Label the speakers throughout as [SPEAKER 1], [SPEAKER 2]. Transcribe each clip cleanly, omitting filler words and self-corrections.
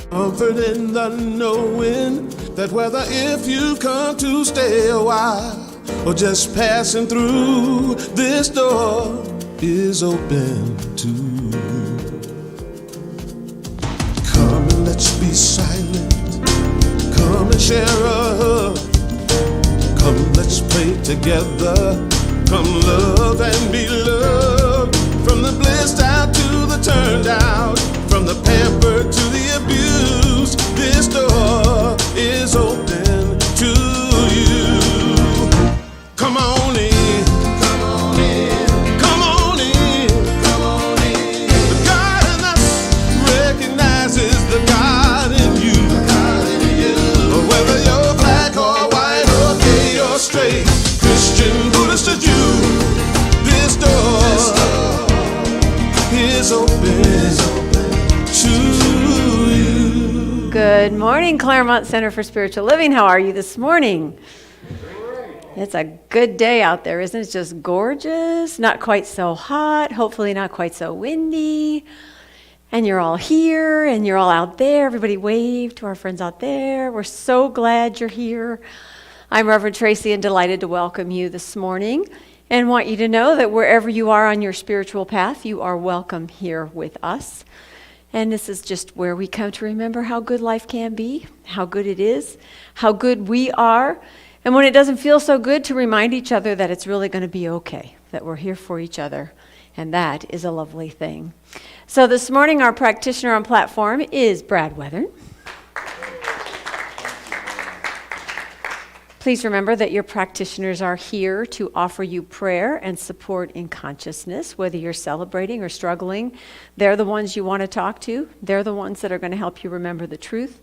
[SPEAKER 1] Comfort in the knowing that whether if you've come to stay a while or just passing through, this door is open to you. Come and let's be silent. Come and share a hug. Come, let's pray together. Come, love and be loved. From the blissed out to the turned out, from the pampered to the abused, this door is open to you. Come on in, come on in, come on in, come on in. The God in us recognizes the God in you. Whether you're black or white or gay or straight, Christian, Buddhist or Jew, this door is open to you.
[SPEAKER 2] Good morning, Claremont Center for Spiritual Living. How are you this morning? It's a good day out there, isn't it? It's just gorgeous, not quite so hot, hopefully not quite so windy. And you're all here and you're all out there. Everybody wave to our friends out there. We're so glad you're here. I'm Reverend Tracy and delighted to welcome you this morning and want you to know that wherever you are on your spiritual path, you are welcome here with us. And this is just where we come to remember how good life can be, how good it is, how good we are. And when it doesn't feel so good, to remind each other that it's really going to be okay, that we're here for each other. And that is a lovely thing. So this morning, our practitioner on platform is Brad Weathern. Please remember that your practitioners are here to offer you prayer and support in consciousness, whether you're celebrating or struggling. They're the ones you want to talk to. They're the ones that are going to help you remember the truth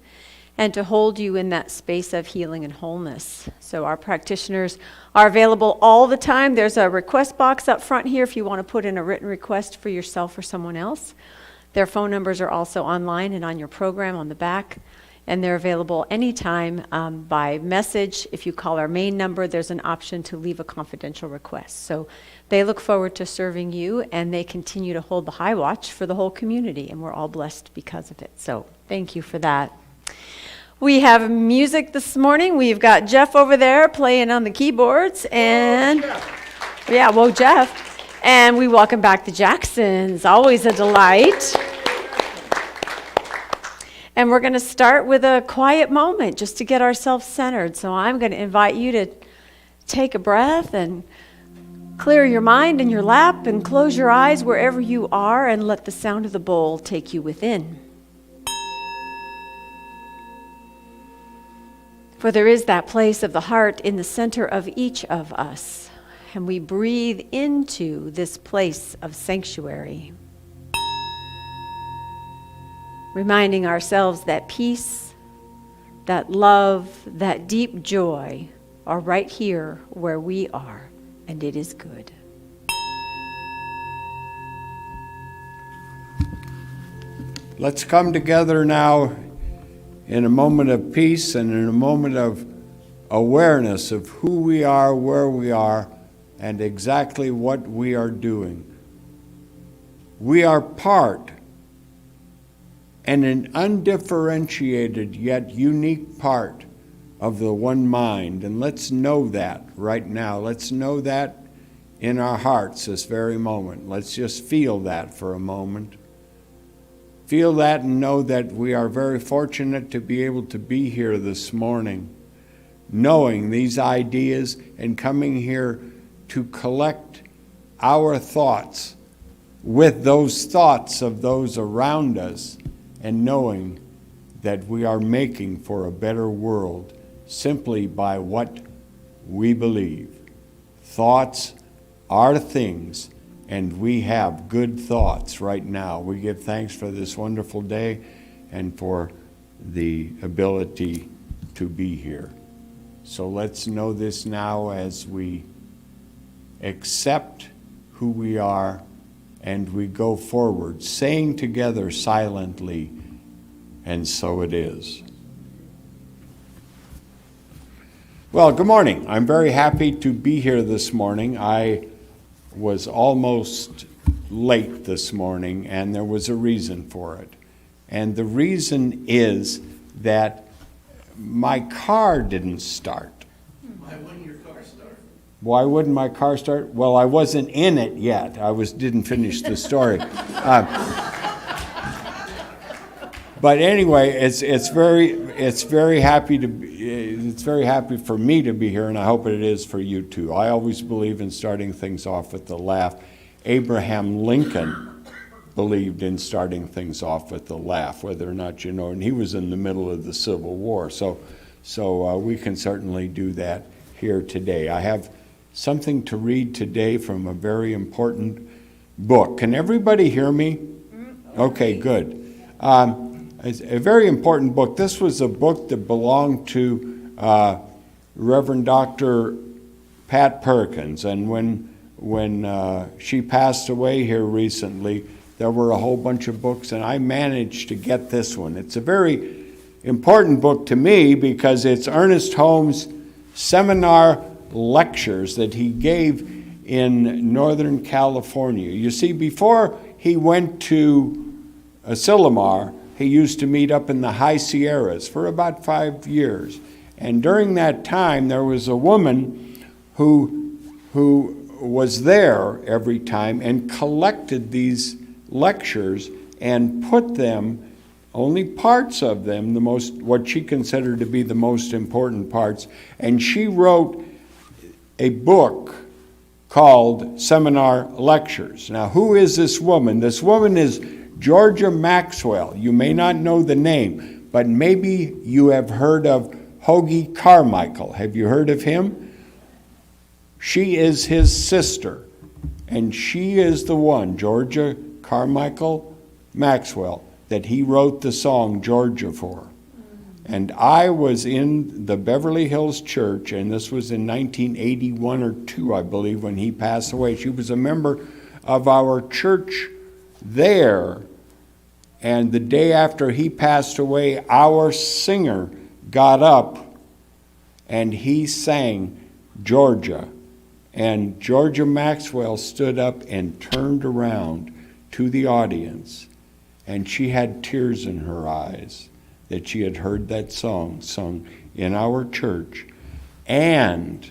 [SPEAKER 2] and to hold you in that space of healing and wholeness. So our practitioners are available all the time. There's a request box up front here if you want to put in a written request for yourself or someone else. Their phone numbers are also online and on your program on the back. And they're available anytime by message. If you call our main number, there's an option to leave a confidential request. So they look forward to serving you, and they continue to hold the high watch for the whole community, and we're all blessed because of it. So thank you for that. We have music this morning. We've got Jeff over there playing on the keyboards, and whoa, Jeff. And we welcome back the Jacksons. Always a delight. And we're going to start with a quiet moment just to get ourselves centered. So I'm going to invite you to take a breath and clear your mind in your lap and close your eyes wherever you are and let the sound of the bowl take you within. For there is that place of the heart in the center of each of us. And we breathe into this place of sanctuary, reminding ourselves that peace, that love, that deep joy are right here where we are, and it is good.
[SPEAKER 3] Let's come together now in a moment of peace and in a moment of awareness of who we are, where we are, and exactly what we are doing. We are part and an undifferentiated yet unique part of the one mind. And let's know that right now. Let's know that in our hearts this very moment. Let's just feel that for a moment. Feel that and know that we are very fortunate to be able to be here this morning, knowing these ideas and coming here to collect our thoughts with those thoughts of those around us, and knowing that we are making for a better world simply by what we believe. Thoughts are things, and we have good thoughts right now. We give thanks for this wonderful day and for the ability to be here. So let's know this now as we accept who we are and we go forward, saying together silently, and so it is. Well, good morning. I'm very happy to be here this morning. I was almost late this morning, and there was a reason for it. And the reason is that my car didn't start.
[SPEAKER 4] Why wouldn't your car start?
[SPEAKER 3] Why wouldn't my car start? Well, I wasn't in it yet. Didn't finish the story. But anyway, it's very happy for me to be here, and I hope it is for you too. I always believe in starting things off with a laugh. Abraham Lincoln believed in starting things off with a laugh, whether or not you know, and he was in the middle of the Civil War. So we can certainly do that here today. I have something to read today from a very important book. Can everybody hear me? Okay, good. It's a very important book. This was a book that belonged to Reverend Dr. Pat Perkins, and when she passed away here recently, there were a whole bunch of books, and I managed to get this one. It's a very important book to me because it's Ernest Holmes' seminar lectures that he gave in Northern California. You see, before he went to Asilomar, he used to meet up in the High Sierras for about 5 years. And during that time, there was a woman who was there every time and collected these lectures and put them, only parts of them, what she considered to be the most important parts, and she wrote a book called Seminar Lectures. Now, who is this woman? This woman is Georgia Maxwell. You may not know the name, but maybe you have heard of Hoagy Carmichael. Have you heard of him? She is his sister, and she is the one, Georgia Carmichael Maxwell, that he wrote the song Georgia for. And I was in the Beverly Hills Church, and this was in 1981 or 2, I believe, when he passed away. She was a member of our church there, and the day after he passed away, our singer got up and he sang Georgia. And Georgia Maxwell stood up and turned around to the audience, and she had tears in her eyes that she had heard that song sung in our church. And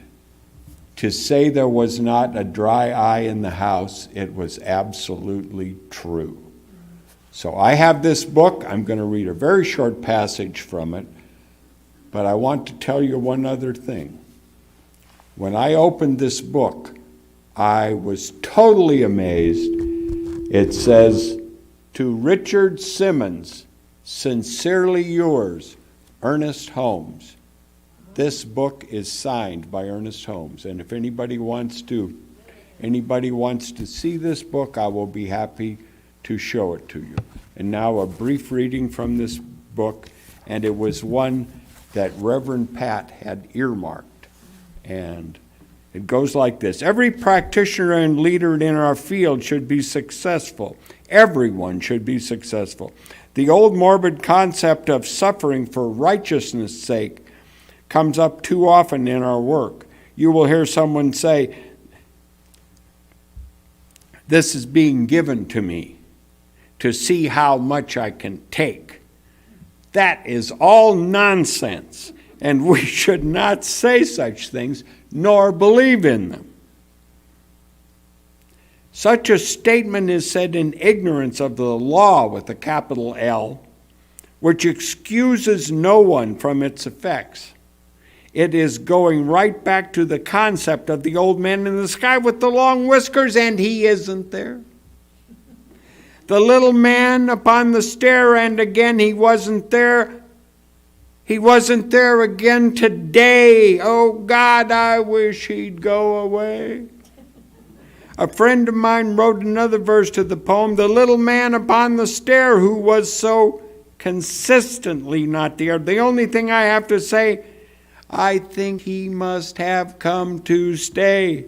[SPEAKER 3] to say there was not a dry eye in the house, it was absolutely true. So I have this book. I'm going to read a very short passage from it, but I want to tell you one other thing. When I opened this book, I was totally amazed. It says, "To Richard Simmons, sincerely yours, Ernest Holmes." This book is signed by Ernest Holmes, and if anybody wants to see this book, I will be happy to show it to you. And now a brief reading from this book, and it was one that Reverend Pat had earmarked. And it goes like this. Every practitioner and leader in our field should be successful. Everyone should be successful. The old morbid concept of suffering for righteousness' sake comes up too often in our work. You will hear someone say, "This is being given to me to see how much I can take." That is all nonsense, and we should not say such things nor believe in them. Such a statement is said in ignorance of the law with a capital L, which excuses no one from its effects. It is going right back to the concept of the old man in the sky with the long whiskers, and he isn't there. The little man upon the stair, and again he wasn't there. He wasn't there again today. Oh God, I wish he'd go away. A friend of mine wrote another verse to the poem, "The little man upon the stair who was so consistently not there." The only thing I have to say, I think he must have come to stay.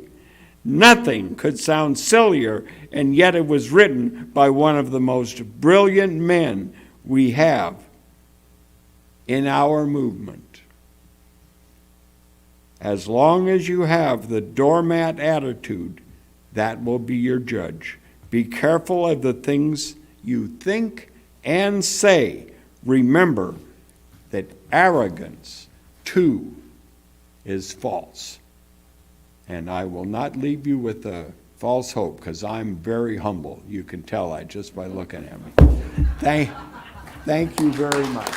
[SPEAKER 3] Nothing could sound sillier, and yet it was written by one of the most brilliant men we have in our movement. As long as you have the doormat attitude, that will be your judge. Be careful of the things you think and say, remember that arrogance too is false. And I will not leave you with a false hope, because I'm very humble. You can tell I just by looking at me. Thank you very much.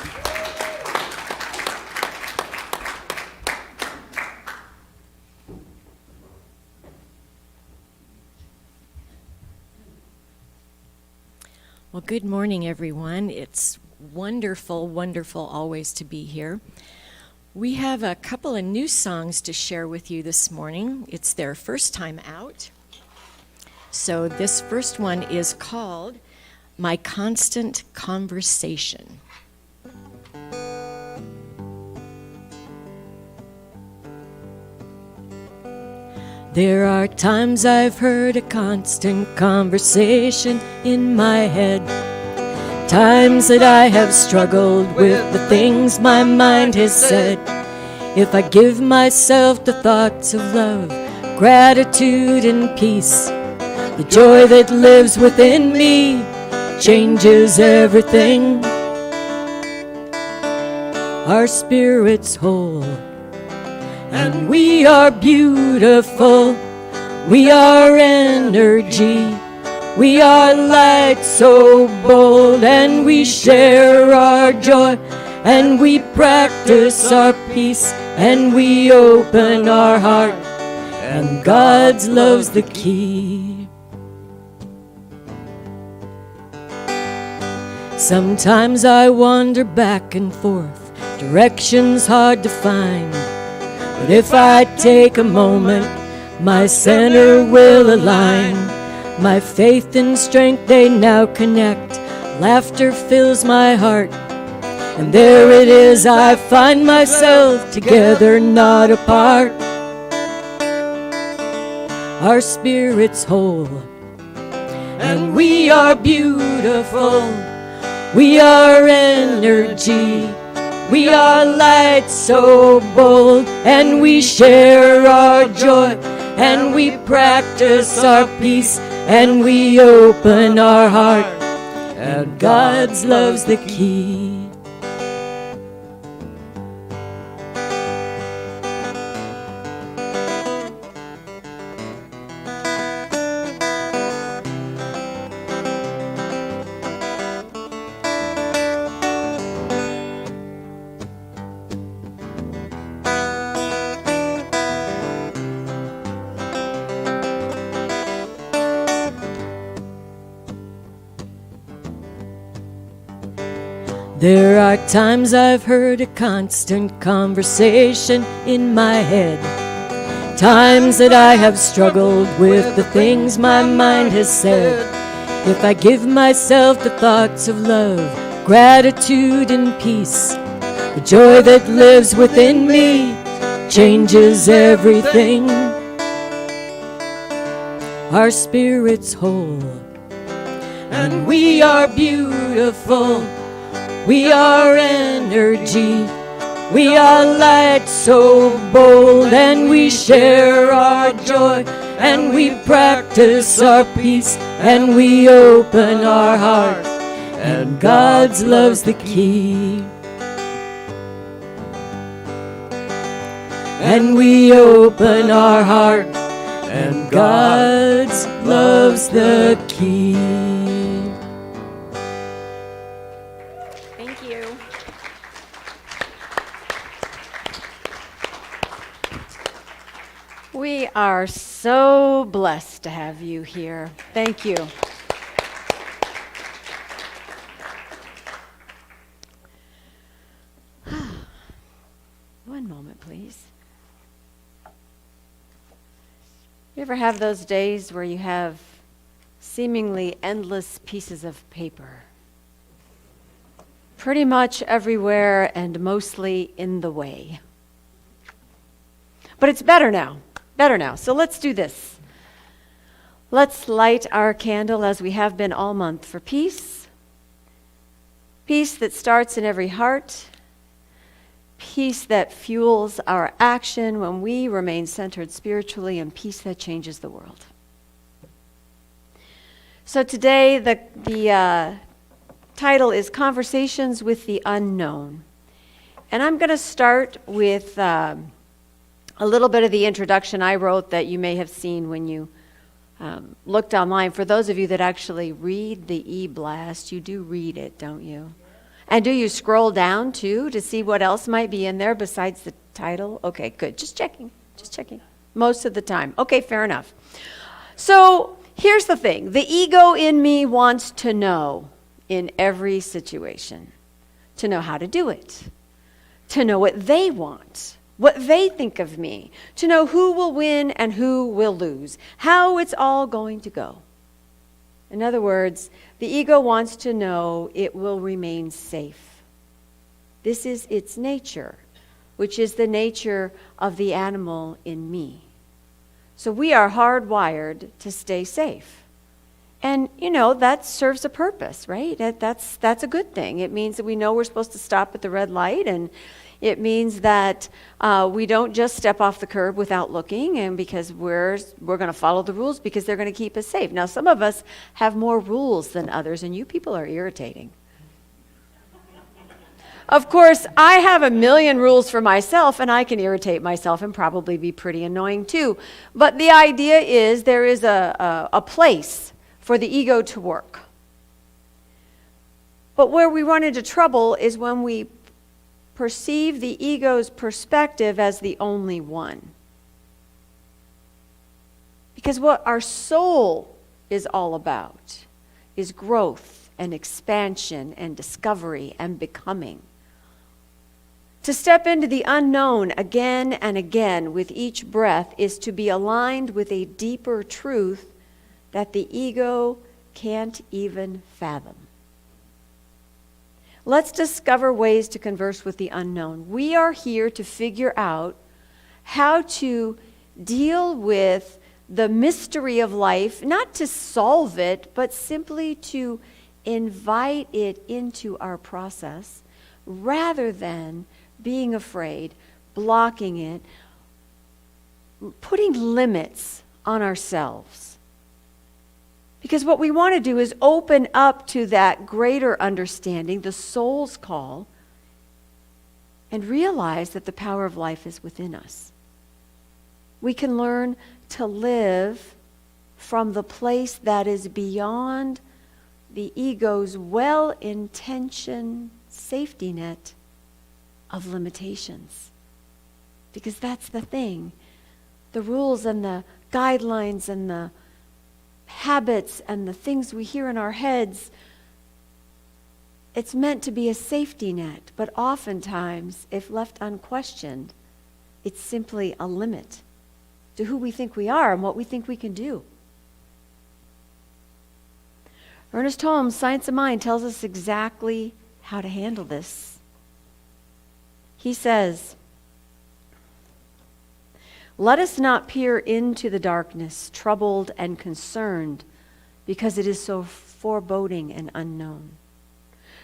[SPEAKER 5] Well, good morning, everyone. It's wonderful, wonderful always to be here. We have a couple of new songs to share with you this morning. It's their first time out. So this first one is called My Constant Conversation. There are times I've heard a constant conversation in my head. Times that I have struggled with the things my mind has said. If I give myself to thoughts of love, gratitude and peace, the joy that lives within me changes everything. Our spirit's whole, and we are beautiful. We are energy. We are light so bold, and we share our joy, and we practice our peace, and we open our heart, and God's love's the key. Sometimes I wander back and forth, directions hard to find. But if I take a moment, my center will align. My faith and strength, they now connect. Laughter fills my heart. And there it is, I find myself together, not apart. Our spirit's whole, and we are beautiful. We are energy. We are light so bold, and we share our joy, and we practice our peace, and we open our heart, and God's love's the key. There are times I've heard a constant conversation in my head. Times that I have struggled with the things my mind has said. If I give myself the thoughts of love, gratitude and peace, the joy that lives within me changes everything. Our spirit's whole, and we are beautiful. We are energy, we are light so bold, and we share our joy, and we practice our peace, and we open our heart, and God's love's the key. And we open our heart, and God's love's the key.
[SPEAKER 2] We are so blessed to have you here. Thank you. One moment, please. You ever have those days where you have seemingly endless pieces of paper? Pretty much everywhere and mostly in the way. But it's better now. So let's do this. Let's light our candle as we have been all month for peace. Peace that starts in every heart. Peace that fuels our action when we remain centered spiritually, and peace that changes the world. So today the title is Conversations with the Unknown. And I'm going to start with a little bit of the introduction I wrote that you may have seen when you looked online. For those of you that actually read the e-blast, you do read it, don't you? And do you scroll down too to see what else might be in there besides the title? Okay, good. Just checking. Most of the time. Okay, fair enough. So here's the thing. The ego in me wants to know in every situation, to know how to do it, to know what they want, what they think of me, to know who will win and who will lose, how it's all going to go. In other words, the ego wants to know it will remain safe. This is its nature, which is the nature of the animal in me. So we are hardwired to stay safe. And, that serves a purpose, right? That's a good thing. It means that we know we're supposed to stop at the red light, and it means that we don't just step off the curb without looking, and because we're going to follow the rules because they're going to keep us safe. Now, some of us have more rules than others, and you people are irritating. Of course, I have a million rules for myself, and I can irritate myself and probably be pretty annoying too. But the idea is there is a place for the ego to work. But where we run into trouble is when we perceive the ego's perspective as the only one. Because what our soul is all about is growth and expansion and discovery and becoming. To step into the unknown again and again with each breath is to be aligned with a deeper truth that the ego can't even fathom. Let's discover ways to converse with the unknown. We are here to figure out how to deal with the mystery of life, not to solve it, but simply to invite it into our process rather than being afraid, blocking it, putting limits on ourselves. Because what we want to do is open up to that greater understanding, the soul's call, and realize that the power of life is within us. We can learn to live from the place that is beyond the ego's well-intentioned safety net of limitations. Because that's the thing. The rules and the guidelines and the habits and the things we hear in our heads, it's meant to be a safety net, but oftentimes, if left unquestioned, it's simply a limit to who we think we are and what we think we can do. Ernest Holmes, Science of Mind, tells us exactly how to handle this. He says, "Let us not peer into the darkness, troubled and concerned, because it is so foreboding and unknown.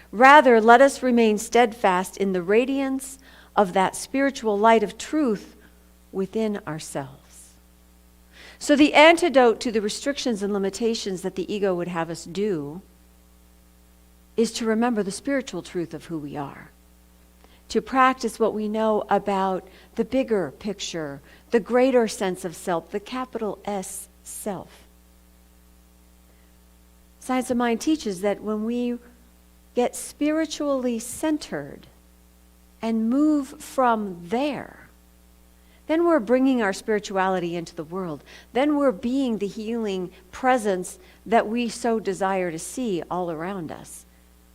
[SPEAKER 2] Rather, let us remain steadfast in the radiance of that spiritual light of truth within ourselves." So the antidote to the restrictions and limitations that the ego would have us do is to remember the spiritual truth of who we are. To practice what we know about the bigger picture, the greater sense of self, the capital S self. Science of Mind teaches that when we get spiritually centered and move from there, then we're bringing our spirituality into the world. Then we're being the healing presence that we so desire to see all around us.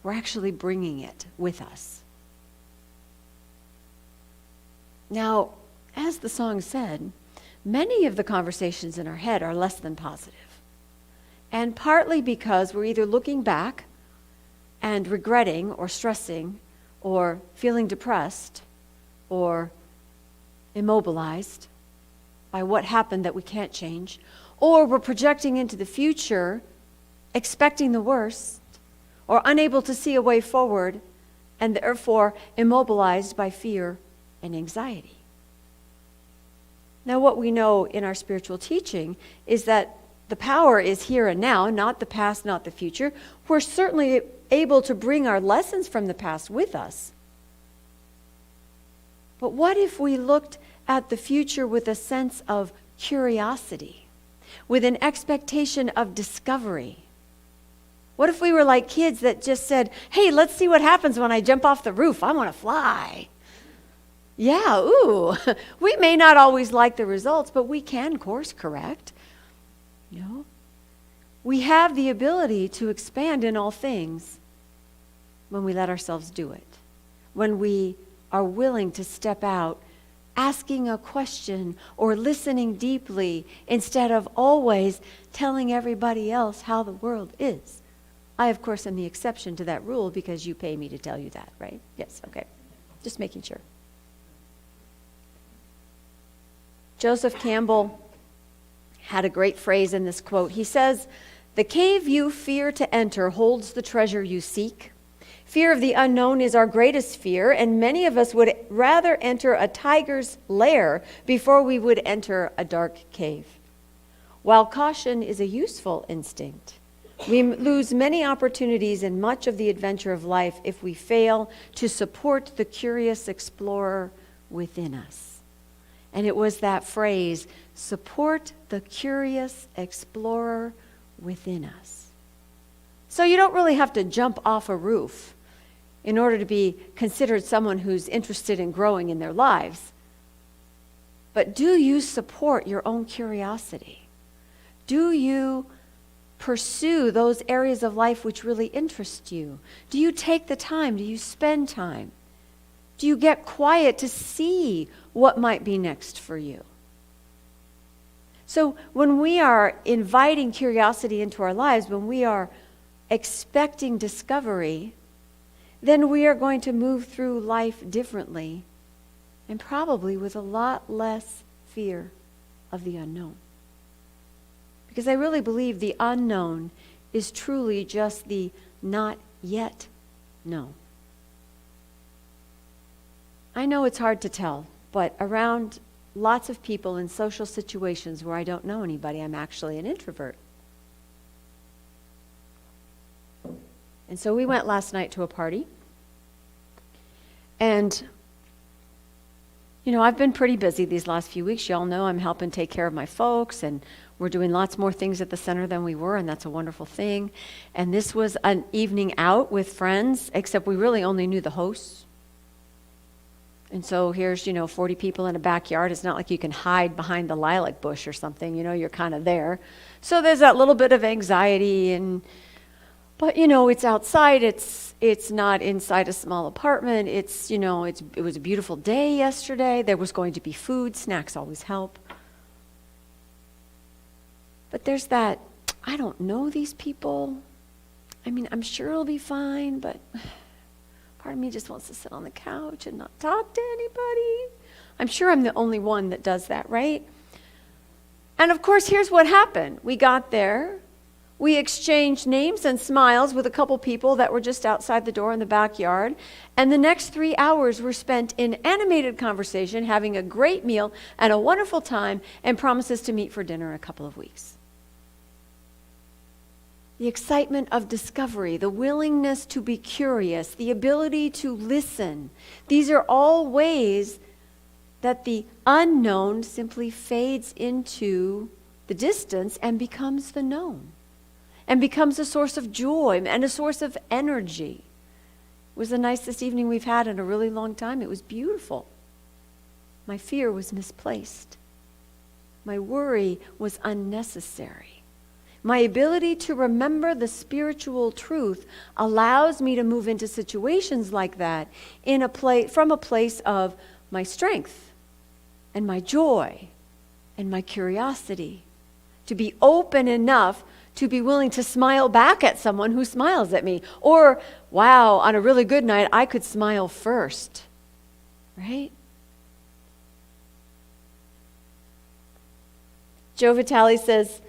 [SPEAKER 2] We're actually bringing it with us. Now, as the song said, many of the conversations in our head are less than positive. And partly because we're either looking back and regretting or stressing or feeling depressed or immobilized by what happened that we can't change, or we're projecting into the future, expecting the worst, or unable to see a way forward, and therefore immobilized by fear and anxiety. Now, what we know in our spiritual teaching is that the power is here and now, not the past, not the future. We're certainly able to bring our lessons from the past with us. But what if we looked at the future with a sense of curiosity, with an expectation of discovery? What if we were like kids that just said, hey, let's see what happens when I jump off the roof. I want to fly. Yeah, ooh. We may not always like the results, but we can course correct. You know? We have the ability to expand in all things when we let ourselves do it. When we are willing to step out, asking a question or listening deeply instead of always telling everybody else how the world is. I, of course, am the exception to that rule because you pay me to tell you that, right? Yes, okay. Just making sure. Joseph Campbell had a great phrase in this quote. He says, "The cave you fear to enter holds the treasure you seek. Fear of the unknown is our greatest fear, and many of us would rather enter a tiger's lair before we would enter a dark cave. While caution is a useful instinct, we lose many opportunities and much of the adventure of life if we fail to support the curious explorer within us." And it was that phrase, support the curious explorer within us. So you don't really have to jump off a roof in order to be considered someone who's interested in growing in their lives. But do you support your own curiosity? Do you pursue those areas of life which really interest you? Do you take the time? Do you spend time? Do you get quiet to see what might be next for you? So when we are inviting curiosity into our lives, when we are expecting discovery, then we are going to move through life differently and probably with a lot less fear of the unknown. Because I really believe the unknown is truly just the not yet known. I know it's hard to tell, but around lots of people in social situations where I don't know anybody, I'm actually an introvert. And so we went last night to a party. And, you know, I've been pretty busy these last few weeks. You all know I'm helping take care of my folks, and we're doing lots more things at the center than we were, and that's a wonderful thing. And this was an evening out with friends, except we really only knew the hosts. And so here's, 40 people in a backyard. It's not like you can hide behind the lilac bush or something, you're kind of there. So there's that little bit of anxiety, but it's outside. It's not inside a small apartment. It was a beautiful day yesterday. There was going to be food. Snacks always help. But there's that, I don't know these people. I mean, I'm sure it'll be fine, but part of me just wants to sit on the couch and not talk to anybody. I'm sure I'm the only one that does that, right? And of course, here's what happened. We got there. We exchanged names and smiles with a couple people that were just outside the door in the backyard. And the next 3 hours were spent in animated conversation, having a great meal and a wonderful time, and promises to meet for dinner in a couple of weeks. The excitement of discovery, the willingness to be curious, the ability to listen. These are all ways that the unknown simply fades into the distance and becomes the known, and becomes a source of joy and a source of energy. It was the nicest evening we've had in a really long time. It was beautiful. My fear was misplaced. My worry was unnecessary. My ability to remember the spiritual truth allows me to move into situations like that from a place of my strength and my joy and my curiosity, to be open enough to be willing to smile back at someone who smiles at me. Or, wow, on a really good night, I could smile first, right? Joe Vitale says,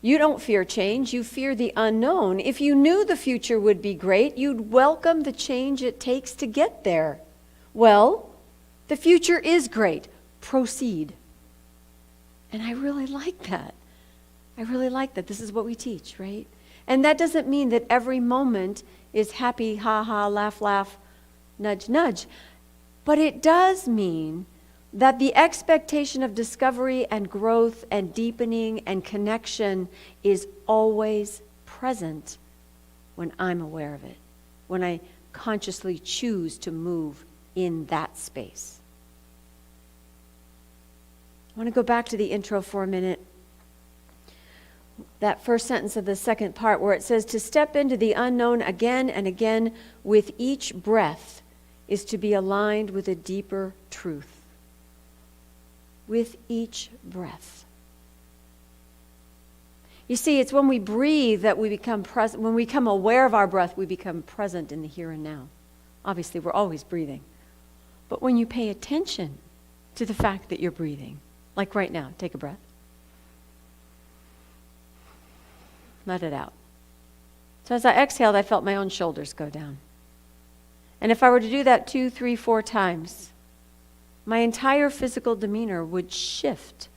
[SPEAKER 2] "You don't fear change, you fear the unknown. If you knew the future would be great, you'd welcome the change it takes to get there. Well, the future is great. Proceed." And I really like that. I really like that. This is what we teach, right? And that doesn't mean that every moment is happy, ha ha, laugh, laugh, nudge, nudge. But it does mean that the expectation of discovery and growth and deepening and connection is always present when I'm aware of it, when I consciously choose to move in that space. I want to go back to the intro for a minute. That first sentence of the second part where it says, to step into the unknown again and again with each breath is to be aligned with a deeper truth. With each breath. You see, it's when we breathe that we become present. When we become aware of our breath, we become present in the here and now. Obviously, we're always breathing. But when you pay attention to the fact that you're breathing, like right now, take a breath. Let it out. So as I exhaled, I felt my own shoulders go down. And if I were to do that 2, 3, 4 times, my entire physical demeanor would shift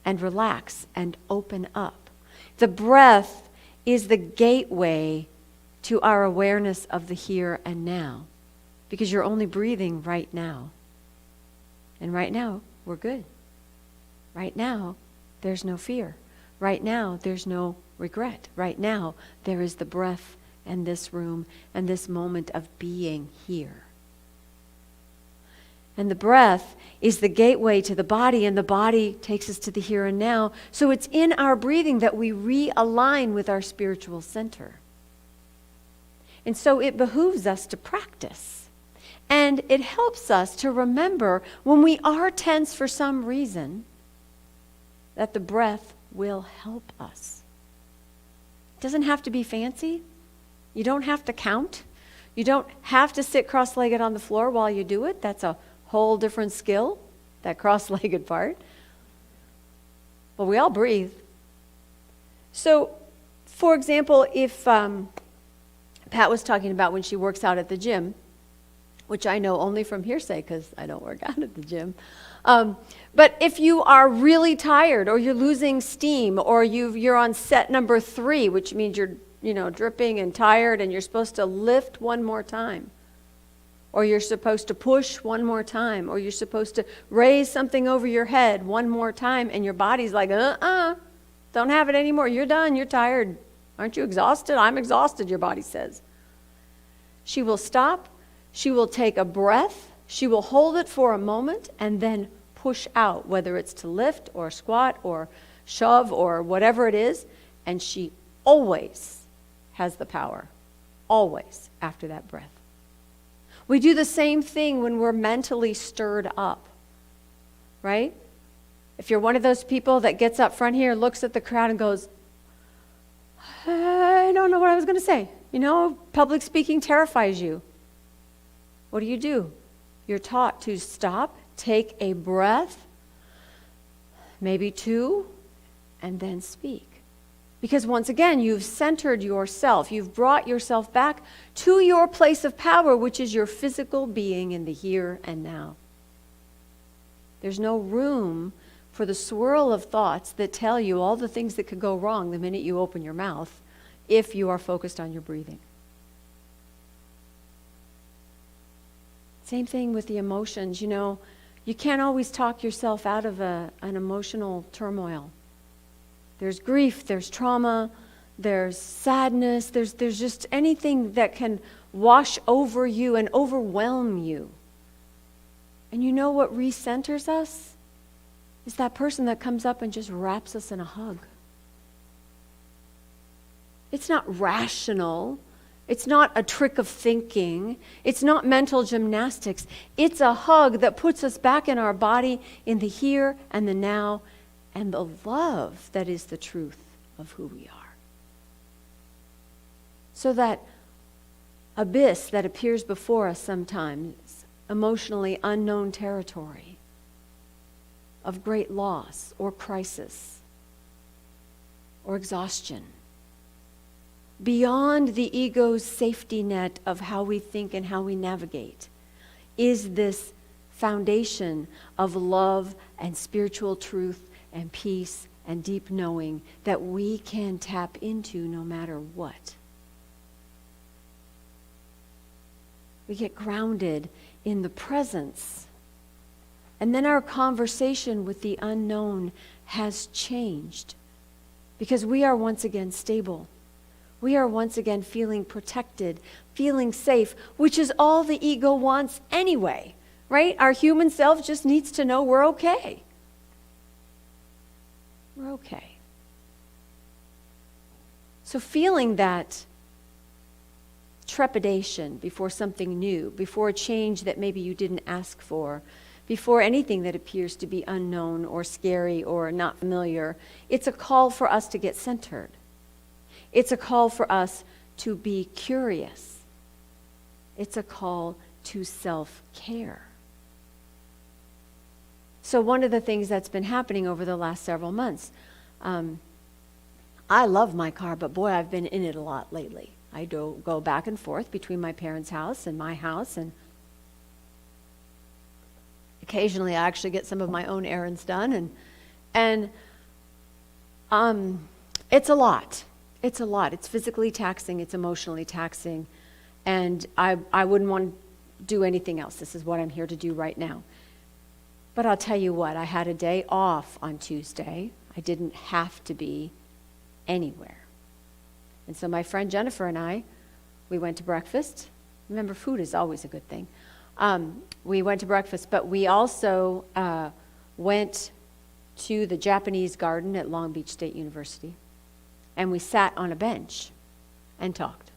[SPEAKER 2] and relax and open up. The breath is the gateway to our awareness of the here and now, because you're only breathing right now. And right now, we're good. Right now, there's no fear. Right now, there's no regret. Right now, there is the breath and this room and this moment of being here. And the breath is the gateway to the body, and the body takes us to the here and now. So it's in our breathing that we realign with our spiritual center. And so it behooves us to practice. And it helps us to remember when we are tense for some reason that the breath will help us. It doesn't have to be fancy. You don't have to count. You don't have to sit cross-legged on the floor while you do it. That's a whole different skill, that cross-legged part. But we all breathe. So, for example, if Pat was talking about when she works out at the gym, which I know only from hearsay because I don't work out at the gym. But if you are really tired, or you're losing steam, or you're on set number 3, which means you're dripping and tired, and you're supposed to lift one more time, or you're supposed to push one more time, or you're supposed to raise something over your head one more time, and your body's like, don't have it anymore. You're done. You're tired. Aren't you exhausted? I'm exhausted, your body says. She will stop. She will take a breath. She will hold it for a moment and then push out, whether it's to lift or squat or shove or whatever it is. And she always has the power, always, after that breath. We do the same thing when we're mentally stirred up, right? If you're one of those people that gets up front here, looks at the crowd and goes, I don't know what I was going to say. Public speaking terrifies you. What do? You're taught to stop, take a breath, maybe 2, and then speak. Because once again, you've centered yourself. You've brought yourself back to your place of power, which is your physical being in the here and now. There's no room for the swirl of thoughts that tell you all the things that could go wrong the minute you open your mouth if you are focused on your breathing. Same thing with the emotions. You can't always talk yourself out of an emotional turmoil. There's grief, there's trauma, there's sadness, there's just anything that can wash over you and overwhelm you. And you know what recenters us? Is that person that comes up and just wraps us in a hug. It's not rational. It's not a trick of thinking. It's not mental gymnastics. It's a hug that puts us back in our body, in the here and the now, and the love that is the truth of who we are. So that abyss that appears before us sometimes, emotionally unknown territory of great loss or crisis or exhaustion, beyond the ego's safety net of how we think and how we navigate, is this foundation of love and spiritual truth and peace and deep knowing that we can tap into no matter what. We get grounded in the presence. And then our conversation with the unknown has changed because we are once again stable. We are once again feeling protected, feeling safe, which is all the ego wants anyway, right? Our human self just needs to know we're okay. We're okay. So feeling that trepidation before something new, before a change that maybe you didn't ask for, before anything that appears to be unknown or scary or not familiar, it's a call for us to get centered. It's a call for us to be curious. It's a call to self-care. So one of the things that's been happening over the last several months, I love my car, but boy, I've been in it a lot lately. I do go back and forth between my parents' house and my house, and occasionally I actually get some of my own errands done, and it's a lot. It's a lot. It's physically taxing. It's emotionally taxing. And I wouldn't want to do anything else. This is what I'm here to do right now. But I'll tell you what, I had a day off on Tuesday. I didn't have to be anywhere. And so my friend Jennifer and I, we went to breakfast. Remember, food is always a good thing. We went to breakfast, but we also went to the Japanese garden at Long Beach State University. And we sat on a bench and talked.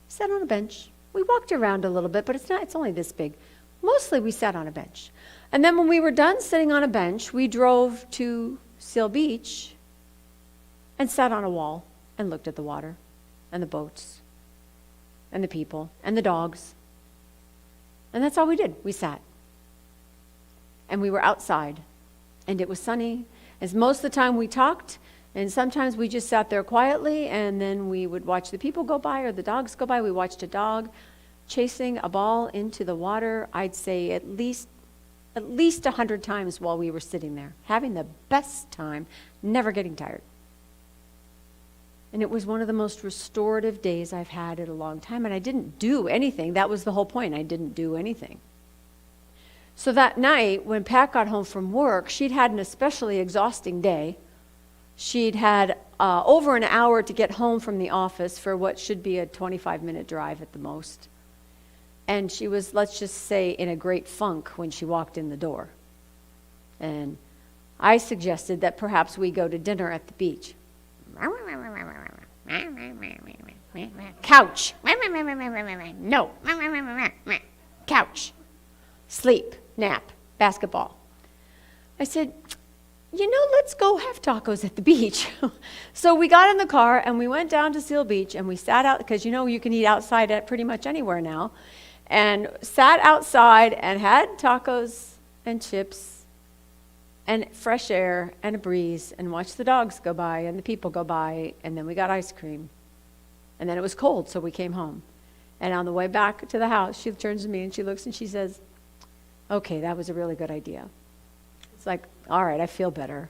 [SPEAKER 2] Sat on a bench. We walked around a little bit, but it's only this big. Mostly we sat on a bench. And then when we were done sitting on a bench, we drove to Seal Beach and sat on a wall and looked at the water and the boats and the people and the dogs. And that's all we did. We sat. And we were outside. And it was sunny. As most of the time we talked, and sometimes we just sat there quietly, and then we would watch the people go by or the dogs go by. We watched a dog chasing a ball into the water, I'd say at least 100 times while we were sitting there, having the best time, never getting tired. And it was one of the most restorative days I've had in a long time, and I didn't do anything. That was the whole point. I didn't do anything. So that night, when Pat got home from work, she'd had an especially exhausting day. She'd had over an hour to get home from the office for what should be a 25-minute drive at the most. And she was, let's just say, in a great funk when she walked in the door. And I suggested that perhaps we go to dinner at the beach. Couch. No. Couch. Sleep. Nap. Basketball. I said, let's go have tacos at the beach. So we got in the car and we went down to Seal Beach and we sat out, because you can eat outside at pretty much anywhere now, and sat outside and had tacos and chips and fresh air and a breeze and watched the dogs go by and the people go by, and then we got ice cream. And then it was cold, so we came home. And on the way back to the house, she turns to me and she looks and she says, okay, that was a really good idea. It's like, all right, I feel better.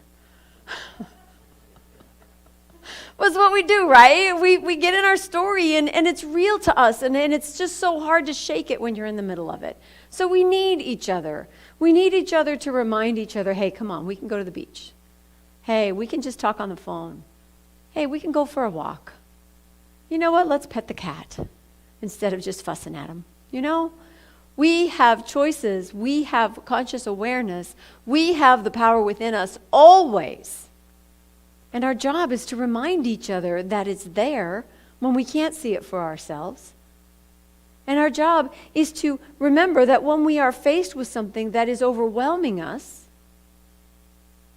[SPEAKER 2] Was what we do, right? We get in our story and it's real to us, and it's just so hard to shake it when you're in the middle of it. So we need each other. We need each other to remind each other, hey, come on, we can go to the beach. Hey, we can just talk on the phone. Hey, we can go for a walk. You know what? Let's pet the cat instead of just fussing at him. We have choices. We have conscious awareness. We have the power within us always. And our job is to remind each other that it's there when we can't see it for ourselves. And our job is to remember that when we are faced with something that is overwhelming us,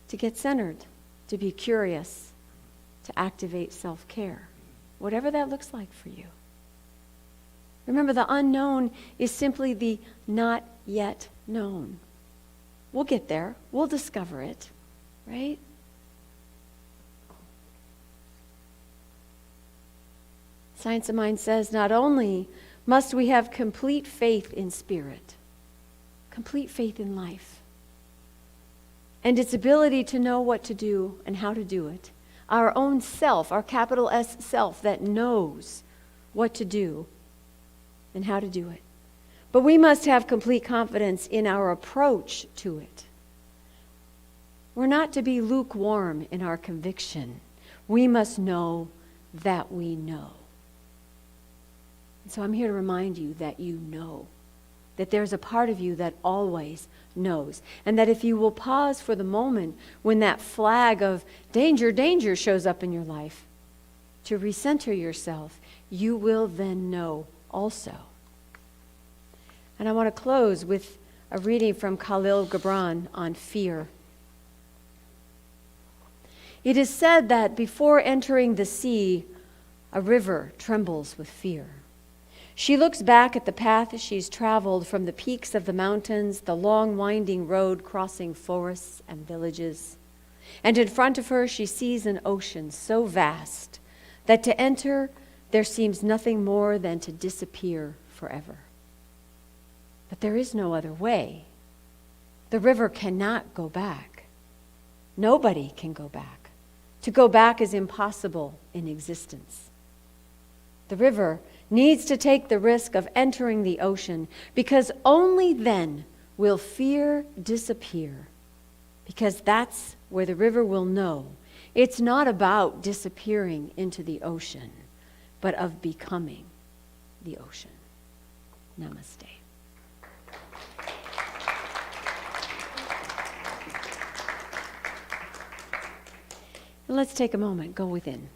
[SPEAKER 2] to get centered, to be curious, to activate self-care, whatever that looks like for you. Remember, the unknown is simply the not yet known. We'll get there. We'll discover it, right? Science of Mind says not only must we have complete faith in spirit, complete faith in life, and its ability to know what to do and how to do it. Our own self, our capital S self, that knows what to do and how to do it. But we must have complete confidence in our approach to it. We're not to be lukewarm in our conviction. We must know that we know. And so I'm here to remind you that you know, that there's a part of you that always knows, and that if you will pause for the moment when that flag of danger, danger shows up in your life, to recenter yourself, you will then know also. And I want to close with a reading from Khalil Gibran on fear. It is said that before entering the sea, a river trembles with fear. She looks back at the path she's traveled from the peaks of the mountains, the long winding road crossing forests and villages. And in front of her she sees an ocean so vast that to enter there seems nothing more than to disappear forever. But there is no other way. The river cannot go back. Nobody can go back. To go back is impossible in existence. The river needs to take the risk of entering the ocean, because only then will fear disappear. Because that's where the river will know it's not about disappearing into the ocean, but of becoming the ocean. Namaste. And let's take a moment, go within.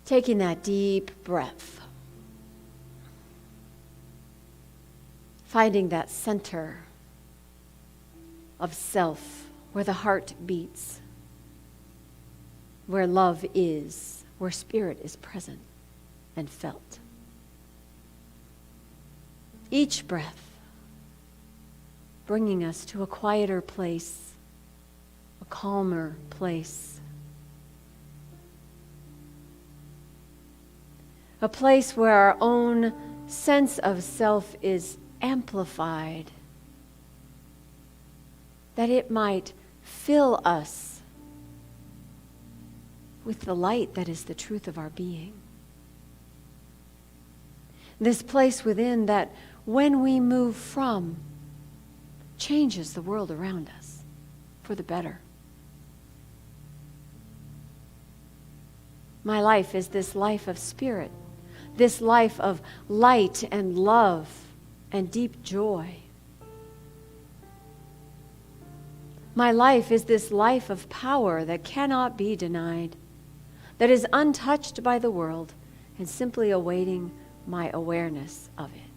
[SPEAKER 2] Taking that deep breath. Finding that center of self where the heart beats, where love is, where spirit is present and felt. Each breath bringing us to a quieter place, a calmer place. A place where our own sense of self is amplified, that it might fill us with the light that is the truth of our being. This place within that, when we move from, changes the world around us for the better. My life is this life of spirit, this life of light and love and deep joy. My life is this life of power that cannot be denied, that is untouched by the world and simply awaiting my awareness of it.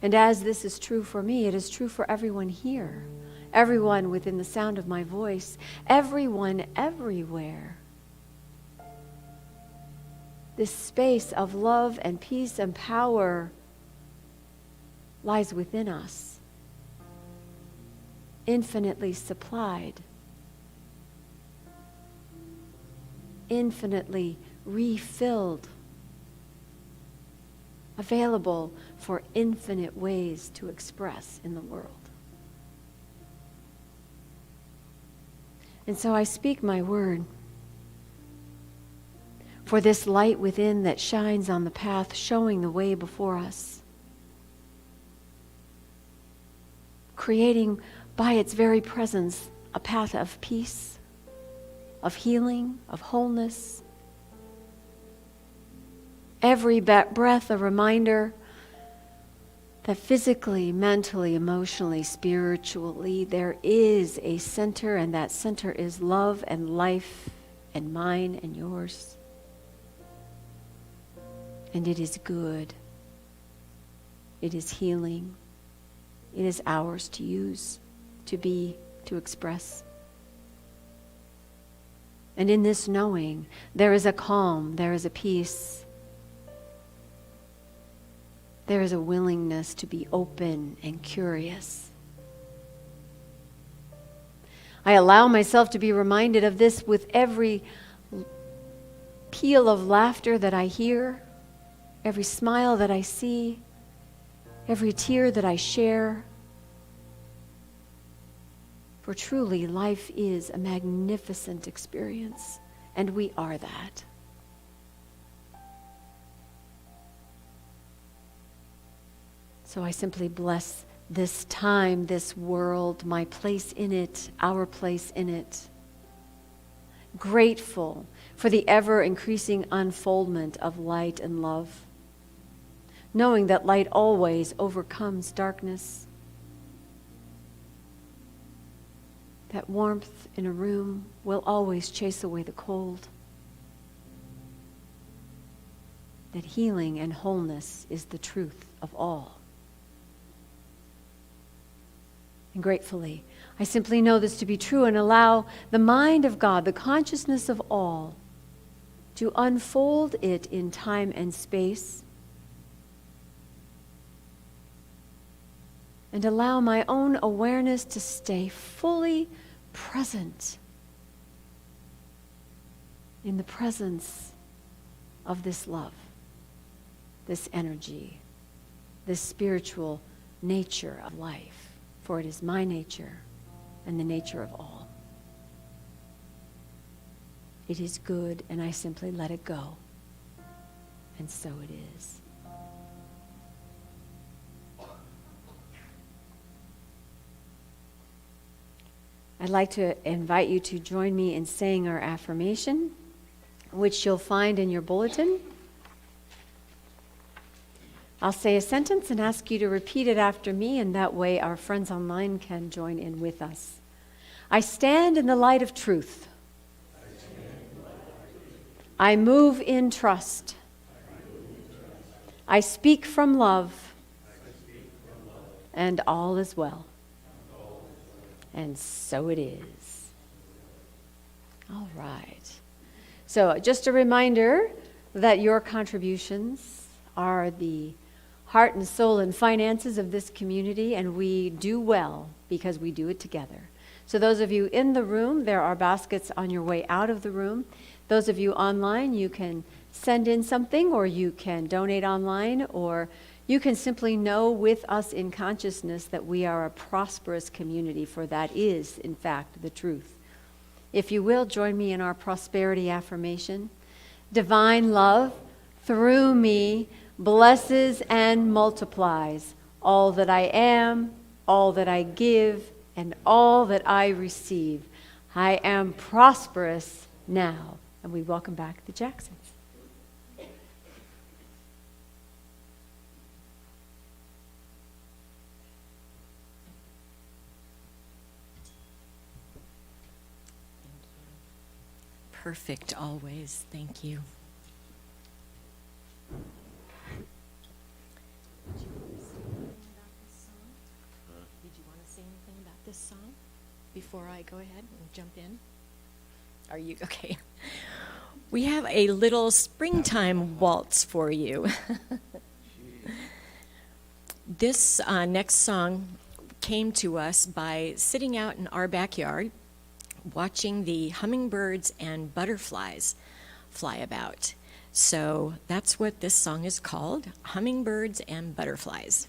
[SPEAKER 2] And as this is true for me, it is true for everyone here, everyone within the sound of my voice, everyone everywhere. This space of love and peace and power lies within us, infinitely supplied, infinitely refilled, available for infinite ways to express in the world. And so I speak my word for this light within that shines on the path, showing the way before us, creating by its very presence a path of peace, of healing, of wholeness. Every breath a reminder that physically, mentally, emotionally, spiritually, there is a center, and that center is love and life and mine and yours. And it is good. It is healing. It is ours to use, to be, to express. And in this knowing, there is a calm, there is a peace. There is a willingness to be open and curious. I allow myself to be reminded of this with every peal of laughter that I hear, every smile that I see, every tear that I share. For truly, life is a magnificent experience, and we are that. So I simply bless this time, this world, my place in it, our place in it. Grateful for the ever-increasing unfoldment of light and love, knowing that light always overcomes darkness. That warmth in a room will always chase away the cold. That healing and wholeness is the truth of all. And gratefully, I simply know this to be true and allow the mind of God, the consciousness of all, to unfold it in time and space, and allow my own awareness to stay fully present in the presence of this love, this energy, this spiritual nature of life, for it is my nature and the nature of all. It is good, and I simply let it go, and so it is. I'd like to invite you to join me in saying our affirmation, which you'll find in your bulletin. I'll say a sentence and ask you to repeat it after me, and that way our friends online can join in with us. I stand in the light of truth. I move in trust. I speak from love. And all is well. And so it is. All right. So just a reminder that your contributions are the heart and soul and finances of this community, and we do well because we do it together. So those of you in the room, there are baskets on your way out of the room. Those of you online, you can send in something, or you can donate online, or you can simply know with us in consciousness that we are a prosperous community, for that is, in fact, the truth. If you will, join me in our prosperity affirmation. Divine love, through me, blesses and multiplies all that I am, all that I give, and all that I receive. I am prosperous now. And we welcome back the Jacksons.
[SPEAKER 5] Perfect always. Thank you. Did you want to say anything about this song before I go ahead and jump in? Are you okay? We have a little springtime waltz for you. This next song came to us by sitting out in our backyard, watching the hummingbirds and butterflies fly about. So that's what this song is called, Hummingbirds and Butterflies.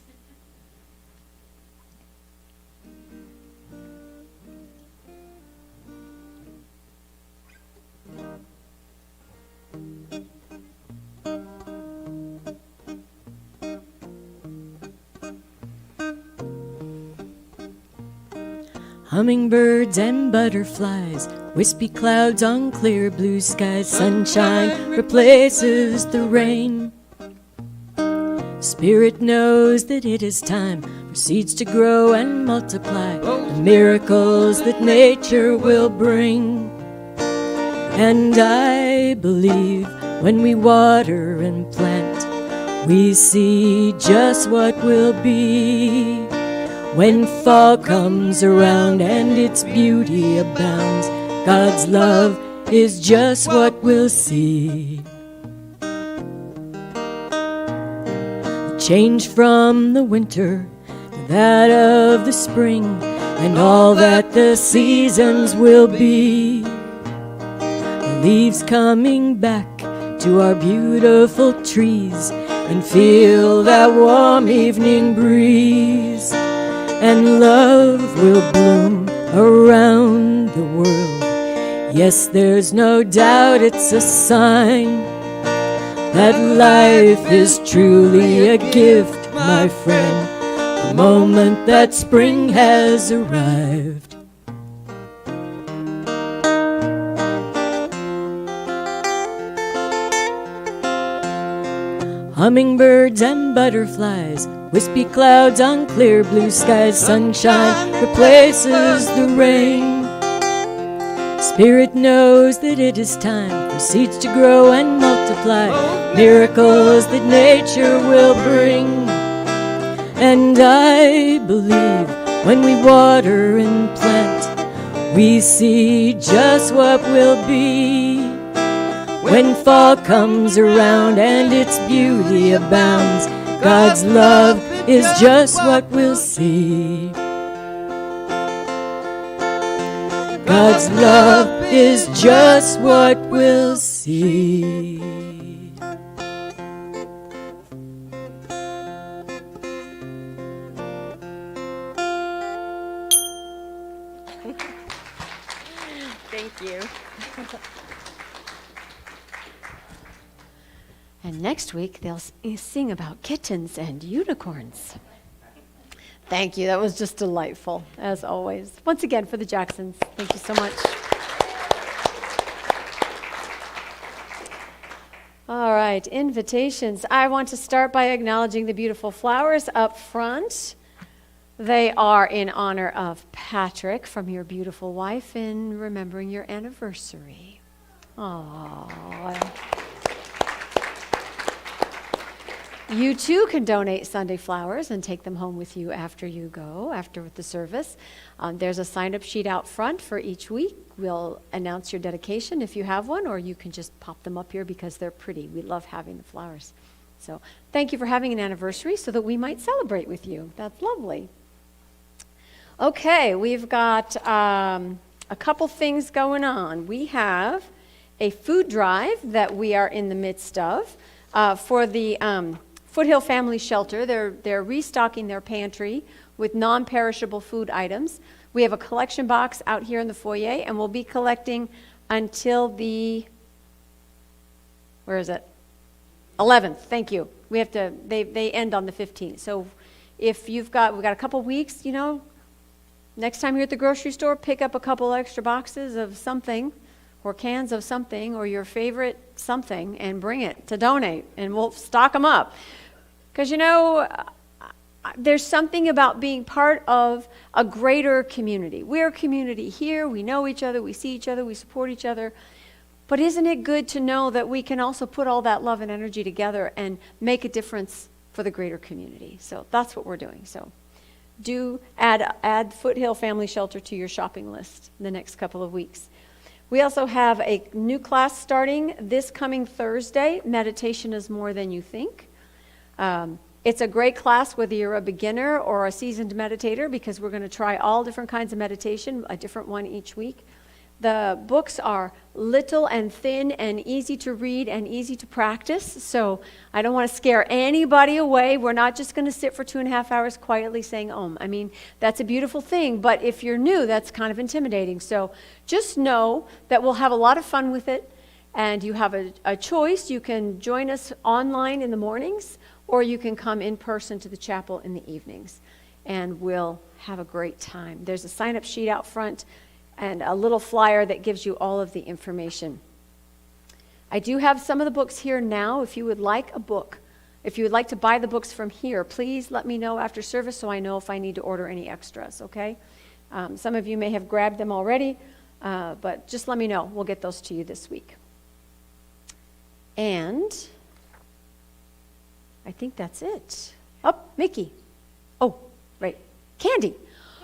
[SPEAKER 5] Hummingbirds and butterflies, wispy clouds on clear blue skies, sunshine replaces the rain. Spirit knows that it is time for seeds to grow and multiply, the miracles that nature will bring. And I believe when we water and plant, we see just what will be. When fall comes around and its beauty abounds, God's love is just what we'll see. The change from the winter to that of the spring, and all that the seasons will be. The leaves coming back to our beautiful trees, and feel that warm evening breeze, and love will bloom around the world. Yes, there's no doubt it's a sign that life is truly a gift, my friend, the moment that spring has arrived. Hummingbirds and butterflies, wispy clouds on clear blue skies, sunshine replaces the rain. Spirit knows that it is time for seeds to grow and multiply, miracles that nature will bring. And I believe when we water and plant, we see just what will be. When fall comes around and its beauty abounds, God's love is just what we'll see. God's love is just what we'll see.
[SPEAKER 2] Thank you. And next week, they'll sing about kittens and unicorns. Thank you. That was just delightful, as always. Once again, for the Jacksons, thank you so much. All right, invitations. I want to start by acknowledging the beautiful flowers up front. They are in honor of Patrick from your beautiful wife in remembering your anniversary. Aww. You too can donate Sunday flowers and take them home with you after the service. There's a sign-up sheet out front for each week. We'll announce your dedication if you have one, or you can just pop them up here because they're pretty. We love having the flowers. So thank you for having an anniversary so that we might celebrate with you. That's lovely. Okay, we've got a couple things going on. We have a food drive that we are in the midst of for the Foothill Family Shelter. They're restocking their pantry with non-perishable food items. We have a collection box out here in the foyer, and we'll be collecting until the, where is it? 11th. Thank you. We have to. They end on the 15th. So if we've got a couple weeks, next time you're at the grocery store, pick up a couple extra boxes of something, or cans of something, or your favorite something, and bring it to donate, and we'll stock them up. Because, there's something about being part of a greater community. We're a community here. We know each other. We see each other. We support each other. But isn't it good to know that we can also put all that love and energy together and make a difference for the greater community? So that's what we're doing. So do add Foothill Family Shelter to your shopping list in the next couple of weeks. We also have a new class starting this coming Thursday. Meditation is more than you think. It's a great class whether you're a beginner or a seasoned meditator, because we're going to try all different kinds of meditation, a different one each week. The books are little and thin and easy to read and easy to practice, so I don't want to scare anybody away. We're not just going to sit for 2.5 hours quietly saying Om. I mean, that's a beautiful thing, but if you're new, that's kind of intimidating. So just know that we'll have a lot of fun with it, and you have a choice. You can join us online in the mornings, or you can come in person to the chapel in the evenings, and we'll have a great time. There's a sign-up sheet out front and a little flyer that gives you all of the information. I do have some of the books here now. If you would like a book, if you would like to buy the books from here, please let me know after service so I know if I need to order any extras, okay? Some of you may have grabbed them already, but just let me know. We'll get those to you this week. And I think that's it. Oh, Mickey. Oh, right. Candy.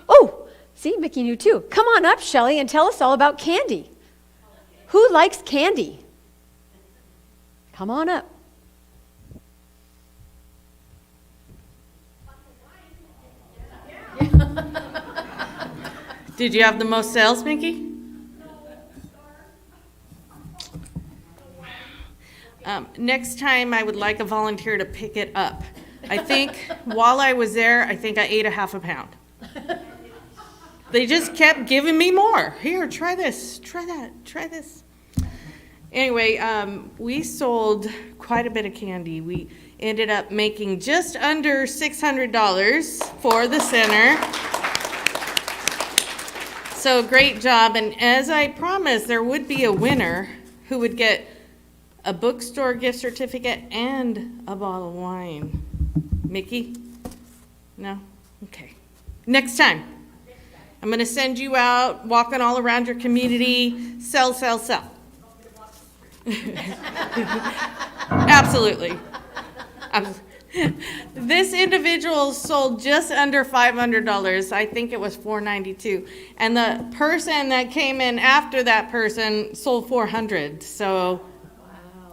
[SPEAKER 2] Oh, see, Mickey knew too. Come on up, Shelley, and tell us all about candy. Who likes candy? Come on up.
[SPEAKER 6] Did you have the most sales, Mickey? Next time, I would like a volunteer to pick it up. I think while I was there, I think I ate a half a pound. They just kept giving me more. Here, try this, try that, try this. Anyway, we sold quite a bit of candy. We ended up making just under $600 for the center. So great job. And as I promised, there would be a winner who would get a bookstore gift certificate and a bottle of wine. Mickey? No? Okay. Next time. I'm going to send you out, walking all around your community, sell, sell, sell. Absolutely. This individual sold just under $500. I think it was $492. And the person that came in after that person sold $400. So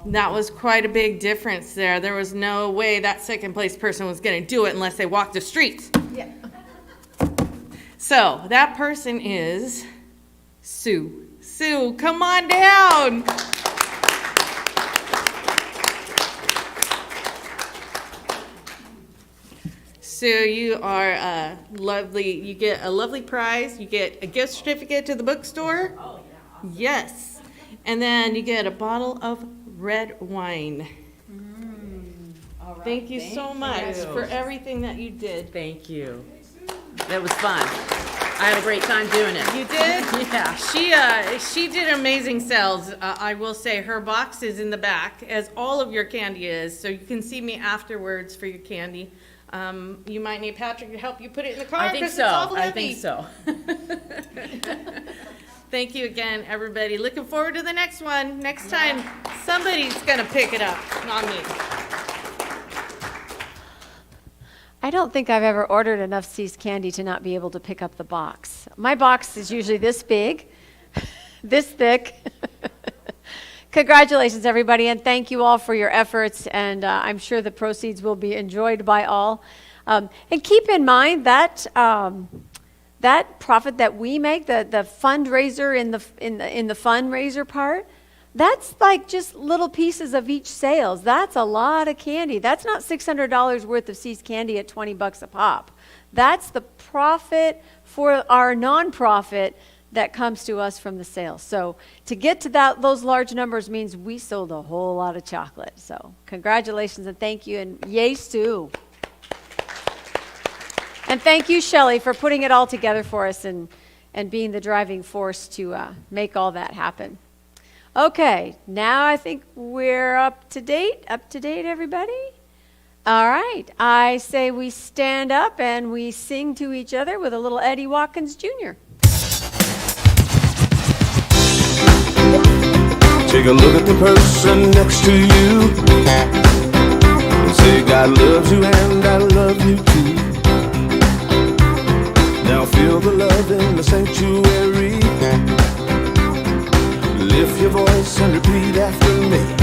[SPEAKER 6] that was quite a big difference there. There was no way that second place person was going to do it unless they walked the streets. Yeah. So that person is Sue. Sue, come on down. Sue, you are lovely. You get a lovely prize. You get a gift certificate to the bookstore. Oh, yeah. Yes. And then you get a bottle of red wine.
[SPEAKER 5] All right.
[SPEAKER 6] Thank you so much for everything that you did.
[SPEAKER 5] Thank you. That was fun. I had a great time doing it.
[SPEAKER 6] You did?
[SPEAKER 5] Yeah.
[SPEAKER 6] She did amazing sales. I will say her box is in the back, as all of your candy is, so you can see me afterwards for your candy. You might need Patrick to help you put it in the car.
[SPEAKER 5] I think so. I think so.
[SPEAKER 6] Thank you again, everybody. Looking forward to the next one. Next time, somebody's going to pick it up, not me.
[SPEAKER 2] I don't think I've ever ordered enough See's candy to not be able to pick up the box. My box is usually this big, this thick. Congratulations, everybody, and thank you all for your efforts, and I'm sure the proceeds will be enjoyed by all. And keep in mind that that profit that we make, the fundraiser in the fundraiser part, that's like just little pieces of each sales. That's a lot of candy. That's not $600 worth of See's candy at $20 a pop. That's the profit for our nonprofit that comes to us from the sales. So to get to those large numbers means we sold a whole lot of chocolate. So congratulations and thank you, and yay, Sue. And thank you, Shelley, for putting it all together for us and being the driving force to make all that happen. Okay, now I think we're up to date. Up to date, everybody? All right, I say we stand up and we sing to each other with a little Eddie Watkins Jr.
[SPEAKER 1] Take a look at the person next to you and say, God loves you and I love you too. Now feel the love in the sanctuary. Lift your voice and repeat after me.